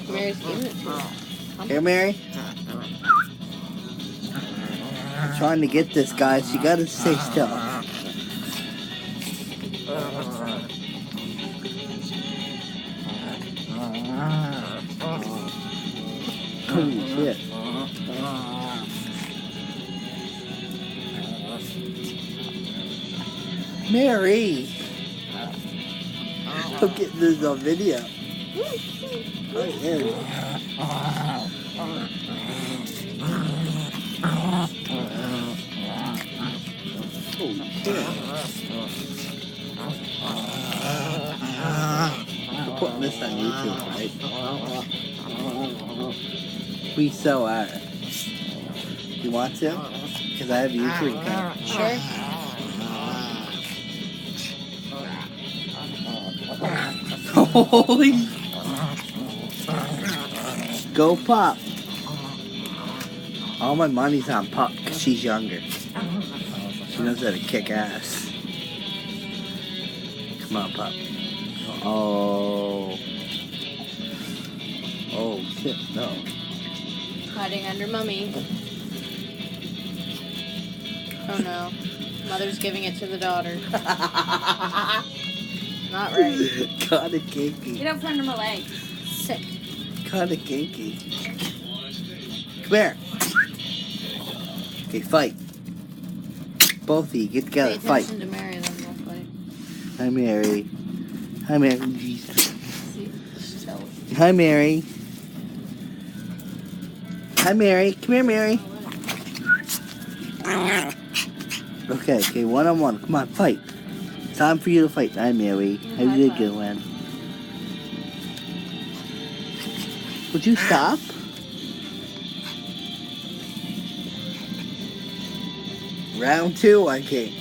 Mary's giving it to her. Here, Mary. I'm trying to get this, guys. You gotta stay still. Holy shit. Mary! I'm getting this on video. I am. Holy shit. We're putting this on YouTube, right? We so are. You want to? Because I have a YouTube account. Sure. Holy! Go Pop! All my money's on Pop because she's younger. She knows how to kick ass. Come on, Pop. Oh. Oh, shit, no. Hiding under Mummy. Oh no. Mother's giving it to the daughter. Not right. Kinda kinky. Get out from under my legs. Sick. Kinda kinky. Come here. Okay, fight. Both of you, get together, Pay fight. attention to Mary, then we'll fight. Hi, Mary. Hi, Mary. Jesus. See? She's jealous. Hi, Mary. Hi, Mary. Come here, Mary. Okay, one-on-one. Come on, fight. Time for you to fight. Hi, Mary. How you doing? Would you stop? Round 2, I think.